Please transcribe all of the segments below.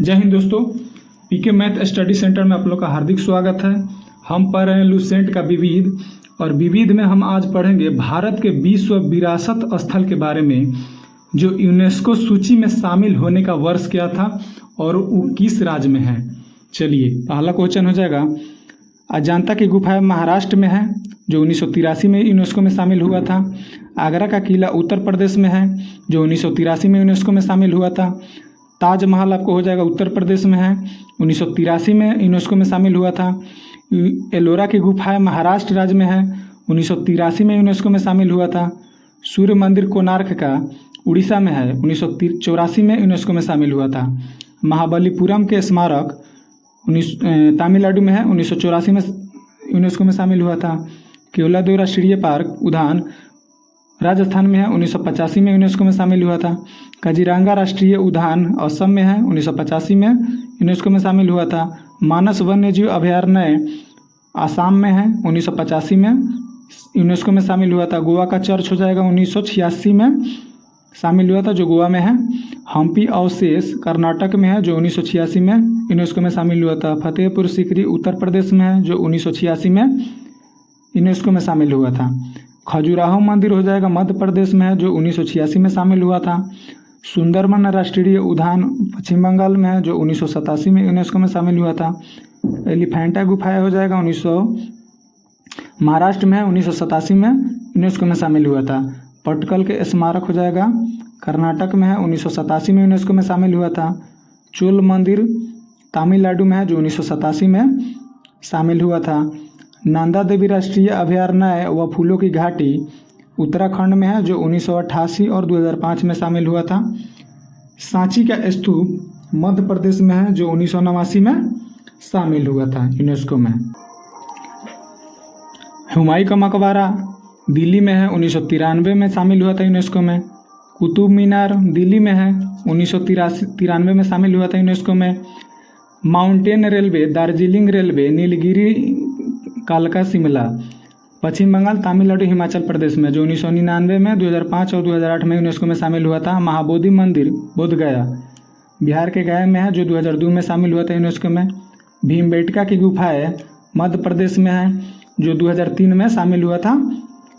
जय हिंद दोस्तों। पीके math study centre में आप लोग का हार्दिक स्वागत है। हम पढ़ रहे हैं लुसेंट का विविध, और विविध में हम आज पढ़ेंगे भारत के विश्व विरासत स्थल के बारे में, जो यूनेस्को सूची में शामिल होने का वर्ष क्या था और वो किस राज्य में है। चलिए पहला क्वेश्चन हो जाएगा, अजंता की गुफा महाराष्ट्र में है जो 1983 में यूनेस्को में शामिल हुआ था। आगरा का किला उत्तर प्रदेश में है जो 1983 में यूनेस्को में शामिल हुआ था। ताजमहल आपको हो जाएगा उत्तर प्रदेश में है, 1983 में यूनेस्को में शामिल हुआ था। एलोरा की गुफा महाराष्ट्र राज्य में है, 1983 में यूनेस्को में शामिल हुआ था। सूर्य मंदिर कोणार्क का उड़ीसा में है, 1984 में यूनेस्को में शामिल हुआ था। महाबलीपुरम के स्मारक तमिलनाडु में है, 1984 में यूनेस्को में शामिल हुआ था। केवलादेव राष्ट्रीय पार्क उद्यान राजस्थान में है, 1985 में यूनेस्को में शामिल हुआ था। काजीरंगा राष्ट्रीय उद्यान असम में है, 1985 में यूनेस्को में शामिल हुआ था। मानस वन्यजीव अभयारण्य आसाम में है, 1985 में यूनेस्को में शामिल हुआ था। गोवा का चर्च हो जाएगा 1986 में शामिल हुआ था, जो गोवा में है। हम्पी अवशेष कर्नाटक में है, जो 1986 में यूनेस्को में शामिल हुआ था। फतेहपुर सीकरी उत्तर प्रदेश में है, जो 1986 में यूनेस्को में शामिल हुआ था। खजुराहो मंदिर हो जाएगा मध्य प्रदेश में है, जो 1986 में शामिल हुआ था। सुंदरबन राष्ट्रीय उद्यान पश्चिम बंगाल में है, जो 1987 में यूनेस्को में शामिल हुआ था। एलिफेंटा गुफा हो जाएगा महाराष्ट्र में है, 1987 में यूनेस्को में शामिल हुआ था। पटकल के स्मारक हो जाएगा कर्नाटक में है, 1987 में यूनेस्को में शामिल हुआ था। चोल मंदिर तमिलनाडु में है, जो 1987 में शामिल हुआ था। नंदा देवी राष्ट्रीय अभयारण्य व फूलों की घाटी उत्तराखंड में है, जो 1988 और 2005 में शामिल हुआ था। सांची का स्तूप मध्य प्रदेश में है, जो 1989 में शामिल हुआ था यूनेस्को में। हुमायूं का मकबरा दिल्ली में है, 1993 में शामिल हुआ था यूनेस्को में। कुतुब मीनार दिल्ली में है, 1993 में शामिल हुआ था यूनेस्को में। Mountain railway Darjeeling railway Nilgiri कालका शिमला पश्चिम बंगाल तमिलनाडु हिमाचल प्रदेश में, जो 1999 में 2005 और 2008 में यूनेस्को में शामिल हुआ था। महाबोधि मंदिर बोधगया बिहार के गया में है, जो 2002 में शामिल हुआ था यूनेस्को में। भीमबेटका की गुफाएं मध्य प्रदेश में है, जो 2003 में शामिल हुआ था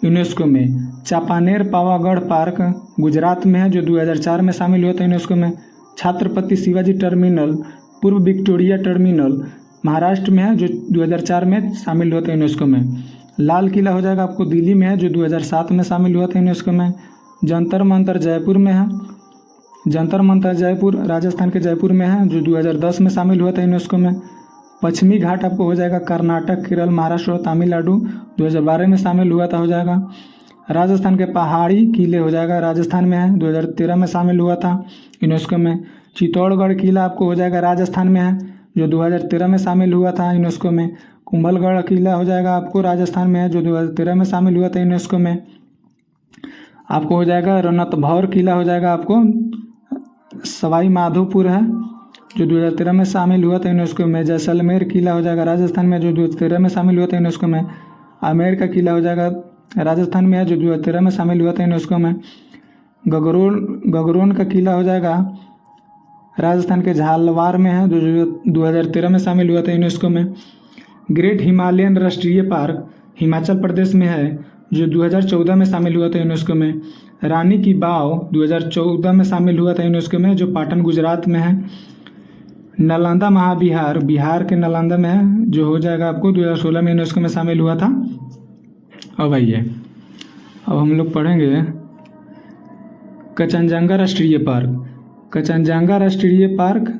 यूनेस्को में। चापानेर पावागढ़ पार्क गुजरात में है, जो 2004 में शामिल हुआ था यूनेस्को में। छत्रपति शिवाजी टर्मिनल पूर्व विक्टोरिया टर्मिनल महाराष्ट्र में है, जो 2004 में शामिल हुआ था यूनेस्को में। लाल किला हो जाएगा आपको दिल्ली में है, जो 2007 में शामिल हुआ था यूनेस्को में। जंतर मंतर जयपुर में है, जंतर मंतर जयपुर राजस्थान के जयपुर में है, जो 2010 में शामिल हुआ था यूनेस्को में। पश्चिमी घाट आपको हो जाएगा कर्नाटक केरल महाराष्ट्र और तमिलनाडु, 2012 में शामिल हुआ था हो जाएगा। राजस्थान के पहाड़ी किले हो जाएगा राजस्थान में है, 2013 में शामिल हुआ था यूनेस्को में। चित्तौड़गढ़ किला आपको हो जाएगा राजस्थान में है, जो 2013 में शामिल हुआ था यूनेस्को में। कुंभलगढ़ किला हो जाएगा आपको राजस्थान में है, जो 2013 में शामिल हुआ था यूनेस्को में। आपको हो जाएगा रणथंभौर किला हो जाएगा आपको सवाई माधोपुर है, जो 2013 में शामिल हुआ था यूनेस्को में। जैसलमेर किला हो जाएगा राजस्थान में, जो 2013 में शामिल हुआ था यूनेस्को में। आमेर का किला हो जाएगा राजस्थान में है, जो 2013 में शामिल हुआ था यूनेस्को में। गगरोन का किला हो जाएगा राजस्थान के झालवाड़ में है, जो 2013 में शामिल हुआ था यूनेस्को में। ग्रेट हिमालयन राष्ट्रीय पार्क हिमाचल प्रदेश में है, जो 2014 में शामिल हुआ था यूनेस्को में। रानी की बाव 2014 में शामिल हुआ था यूनेस्को में, जो पाटन गुजरात में है। नालंदा महाविहार बिहार के नालंदा में है, जो हो जाएगा आपको 2016 में यूनेस्को में शामिल हुआ था। अब आइए, अब हम लोग पढ़ेंगे कचनजंगा राष्ट्रीय पार्क। कचनजंगा राष्ट्रीय पार्क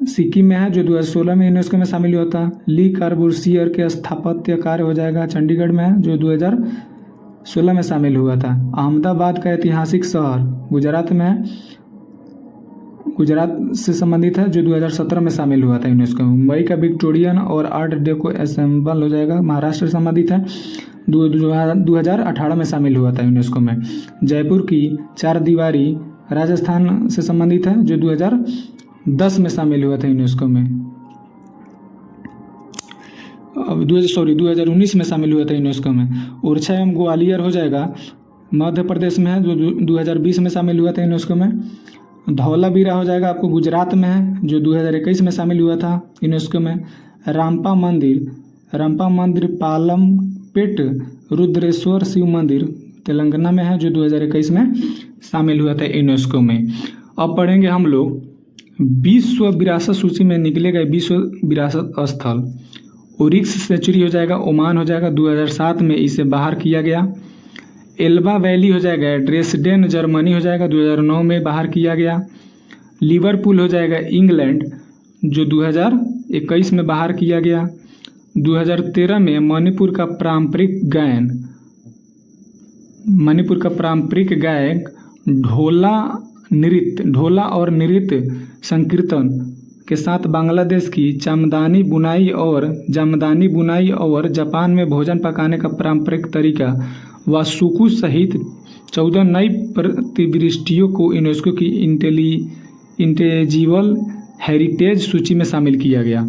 सिक्किम में है, जो 2016 में यूनेस्को में शामिल हुआ था। ली कार्बूसियर के स्थापत्य कार्य हो जाएगा चंडीगढ़ में है, जो 2016 में शामिल हुआ था। अहमदाबाद का ऐतिहासिक शहर गुजरात में है, गुजरात से संबंधित है, जो 2017 में शामिल हुआ था यूनेस्को में। मुंबई का विक्टोरियन और आर्ट डेको असेंबल हो जाएगा महाराष्ट्र से संबंधित है, 2018 में शामिल हुआ था यूनेस्को में। जयपुर की चार दीवारी राजस्थान से संबंधित है, जो 2010 में शामिल हुआ था यूनेस्को में। अब 2019 में शामिल हुआ था यूनेस्को में। ओरछा एवं ग्वालियर हो जाएगा मध्य प्रदेश में है, जो 2020 में शामिल हुआ था यूनेस्को में। धौलावीरा हो जाएगा आपको गुजरात में है, जो 2021 में शामिल हुआ था यूनेस्को में। रामपा मंदिर पालमपेट रुद्रेश्वर शिव मंदिर तेलंगाना में है, जो 2021 में शामिल हुआ था यूनेस्को में। अब पढ़ेंगे हम लोग विश्व विरासत सूची में निकले गए विश्व विरासत स्थल। ओरिक्स सेंचुरी हो जाएगा, ओमान हो जाएगा, 2007 में इसे बाहर किया गया। एल्बा वैली हो जाएगा, ड्रेसडेन जर्मनी हो जाएगा, 2009 में बाहर किया गया। लिवरपूल हो जाएगा इंग्लैंड, जो 2021 में बाहर किया गया। 2013 में मणिपुर का पारंपरिक गायक ढोला और नृत्य संकीर्तन के साथ बांग्लादेश की जामदानी बुनाई और जापान में भोजन पकाने का पारंपरिक तरीका वासुकु सहित 14 नई प्रतिवृष्टियों को यूनेस्को की इंटेलेक्चुअल हेरिटेज सूची में शामिल किया गया।